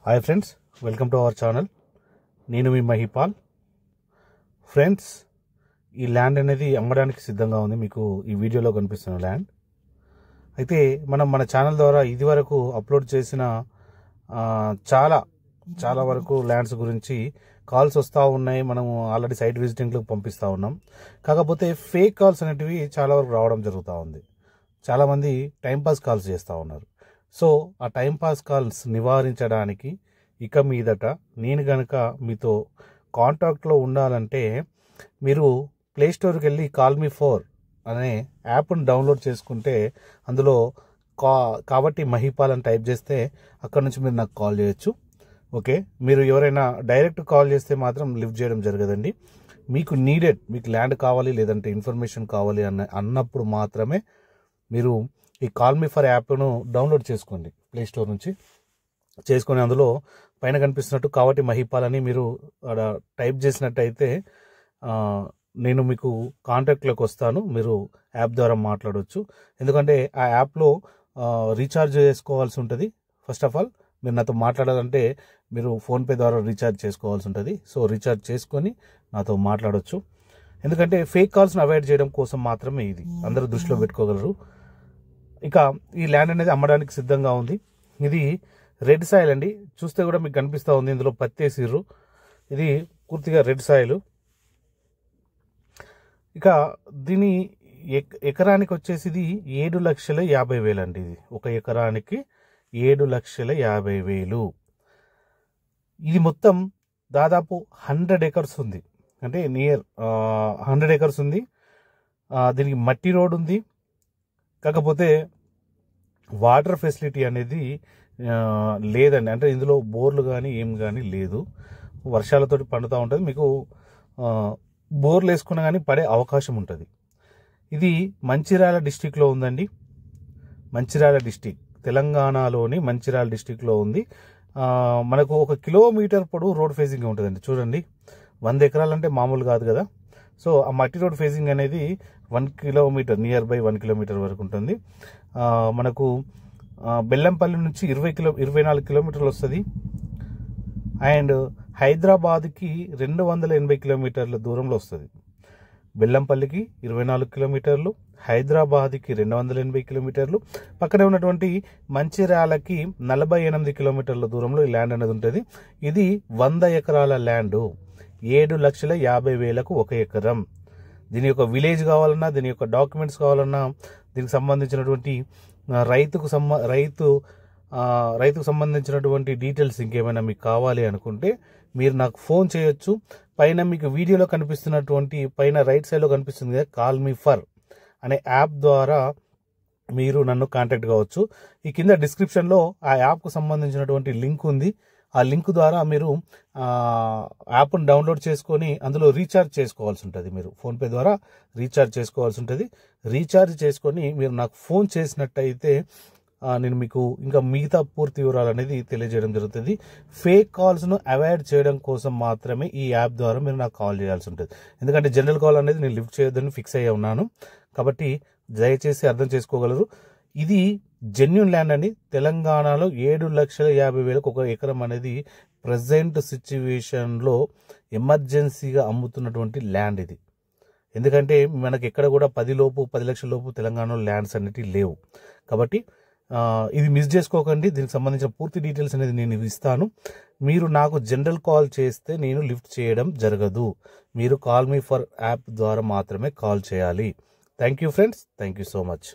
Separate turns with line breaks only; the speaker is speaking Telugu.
Hi friends, welcome to our channel. నేను మీ మహిపాల్. ఫ్రెండ్స్, ఈ ల్యాండ్ అనేది అమ్మడానికి సిద్ధంగా ఉంది. మీకు ఈ వీడియోలో కనిపిస్తున్న ల్యాండ్ అయితే మన ఛానల్ ద్వారా ఇదివరకు అప్లోడ్ చేసిన చాలా వరకు ల్యాండ్స్ గురించి కాల్స్ వస్తూ ఉన్నాయి. మనము ఆల్రెడీ సైట్ విజిటింగ్లకు పంపిస్తూ ఉన్నాం. కాకపోతే ఫేక్ కాల్స్ అనేటివి చాలా వరకు రావడం జరుగుతూ ఉంది. చాలామంది టైంపాస్ కాల్స్ చేస్తూ ఉన్నారు. సో ఆ టైంపాస్ కాల్స్ నివారించడానికి ఇక మీదట నేను కనుక మీతో కాంటాక్ట్లో ఉండాలంటే మీరు ప్లేస్టోర్కి వెళ్ళి కాల్-మీ-4 అనే యాప్ను డౌన్లోడ్ చేసుకుంటే అందులో కాబట్టి మహిపాల్ అని టైప్ చేస్తే అక్కడ నుంచి మీరు నాకు కాల్ చేయొచ్చు. ఓకే, మీరు ఎవరైనా డైరెక్ట్ కాల్ చేస్తే మాత్రం లిఫ్ట్ చేయడం జరగదండి. మీకు మీకు ల్యాండ్ కావాలి లేదంటే ఇన్ఫర్మేషన్ కావాలి అన్నప్పుడు మాత్రమే మీరు ఈ కాల్-మీ-4 యాప్ను డౌన్లోడ్ చేసుకోండి. ప్లేస్టోర్ నుంచి చేసుకొని అందులో పైన కనిపిస్తున్నట్టు కాబట్టి మహిపాల్ అని మీరు టైప్ చేసినట్టయితే నేను మీకు కాంటాక్ట్లోకి వస్తాను. మీరు యాప్ ద్వారా మాట్లాడవచ్చు. ఎందుకంటే ఆ యాప్లో రీఛార్జ్ చేసుకోవాల్సి ఉంటుంది. ఫస్ట్ ఆఫ్ ఆల్ మీరు నాతో మాట్లాడాలంటే మీరు ఫోన్పే ద్వారా రీఛార్జ్ చేసుకోవాల్సి ఉంటుంది. సో రీఛార్జ్ చేసుకొని నాతో మాట్లాడవచ్చు. ఎందుకంటే ఫేక్ కాల్స్ని అవాయిడ్ చేయడం కోసం మాత్రమే ఇది. అందరూ దృష్టిలో పెట్టుకోగలరు. ఇక ఈ ల్యాండ్ అనేది అమ్మడానికి సిద్ధంగా ఉంది. ఇది రెడ్ సాయిల్ అండి. చూస్తే కూడా మీకు కనిపిస్తూ ఉంది. ఇందులో పత్తి వేసిర్రు. ఇది పూర్తిగా రెడ్ సాయిల్. ఇక దీని ఎకరానికి వచ్చేసి ఇది 7,50,000 అండి. ఇది ఒక ఎకరానికి 7,50,000. ఇది మొత్తం దాదాపు 100 ఎకర్స్ ఉంది. అంటే నియర్ 100 ఎకర్స్ ఉంది. దీనికి మట్టి రోడ్ ఉంది. కాకపోతే వాటర్ ఫెసిలిటీ అనేది లేదండి. అంటే ఇందులో బోర్లు కానీ ఏం కానీ లేదు. వర్షాలతోటి పండుతూ ఉంటుంది. మీకు బోర్లు వేసుకున్నా కానీ పడే అవకాశం ఉంటుంది. ఇది మంచిర్యాల డిస్టిక్లో ఉందండి. మంచిర్యాల డిస్టిక్, తెలంగాణలోని మంచిర్యాల డిస్టిక్లో ఉంది. మనకు 1 కిలోమీటర్ పొడవు రోడ్ ఫేసింగ్ ఉంటుందండి. చూడండి, 100 ఎకరాలు అంటే మామూలు కాదు కదా. సో ఆ మట్టి రోడ్ ఫేసింగ్ అనేది 1 కిలోమీటర్, నియర్ బై 1 కిలోమీటర్ వరకు ఉంటుంది. మనకు బెల్లంపల్లి నుంచి 24 కిలోమీటర్లు వస్తుంది. అండ్ హైదరాబాద్కి 280 కిలోమీటర్ల దూరంలో వస్తుంది. బెల్లంపల్లికి 24 కిలోమీటర్లు, హైదరాబాద్కి 280 కిలోమీటర్లు, పక్కనే ఉన్నటువంటి మంచిర్యాలకి 48 కిలోమీటర్ల దూరంలో ఈ ల్యాండ్ అనేది ఉంటుంది. ఇది 100 ఎకరాల ల్యాండ్. 7,50,000కు 1 ఎకరం. దీని యొక్క విలేజ్ కావాలన్నా, దీని యొక్క డాక్యుమెంట్స్ కావాలన్నా, దీనికి సంబంధించినటువంటి రైతుకు సంబంధించినటువంటి డీటెయిల్స్ ఇంకేమైనా మీకు కావాలి అనుకుంటే మీరు నాకు ఫోన్ చేయొచ్చు. పైన మీకు వీడియోలో కనిపిస్తున్నటువంటి పైన రైట్ సైడ్లో కనిపిస్తుంది కదా కాల్-మీ-4 అనే యాప్ ద్వారా మీరు నన్ను కాంటాక్ట్ కావచ్చు. ఈ కింద డిస్క్రిప్షన్లో ఆ యాప్కు సంబంధించినటువంటి లింక్ ఉంది. ఆ లింక్ ద్వారా మీరు యాప్ను డౌన్లోడ్ చేసుకొని అందులో రీఛార్జ్ చేసుకోవాల్సి ఉంటుంది. మీరు ఫోన్పే ద్వారా రీఛార్జ్ చేసుకోవాల్సి ఉంటుంది. రీఛార్జ్ చేసుకొని మీరు నాకు ఫోన్ చేసినట్టయితే నేను మీకు ఇంకా మిగతా పూర్తి వివరాలు అనేది తెలియజేయడం జరుగుతుంది. ఫేక్ కాల్స్ను అవాయిడ్ చేయడం కోసం మాత్రమే ఈ యాప్ ద్వారా మీరు నాకు కాల్ చేయాల్సి ఉంటుంది. ఎందుకంటే జనరల్ కాల్ అనేది నేను లిఫ్ట్ చేయొద్దని ఫిక్స్ అయ్యి ఉన్నాను. కాబట్టి దయచేసి అర్థం చేసుకోగలరు. ఇది జెన్యూన్ ల్యాండ్ అండి. తెలంగాణలో 7,50,000కు 1 ఎకరం అనేది ప్రజెంట్ సిచ్యువేషన్లో ఎమర్జెన్సీగా అమ్ముతున్నటువంటి ల్యాండ్ ఇది. ఎందుకంటే మనకి ఎక్కడ కూడా 10 లక్షల లోపు తెలంగాణలో ల్యాండ్స్ అనేటివి లేవు. కాబట్టి ఇది మిస్ చేసుకోకండి. దీనికి సంబంధించిన పూర్తి డీటెయిల్స్ అనేది నేను ఇస్తాను. మీరు నాకు జనరల్ కాల్ చేస్తే నేను లిఫ్ట్ చేయడం జరగదు. మీరు కాల్-మీ-4 యాప్ ద్వారా మాత్రమే కాల్ చేయాలి. Thank you friends. Thank you so much.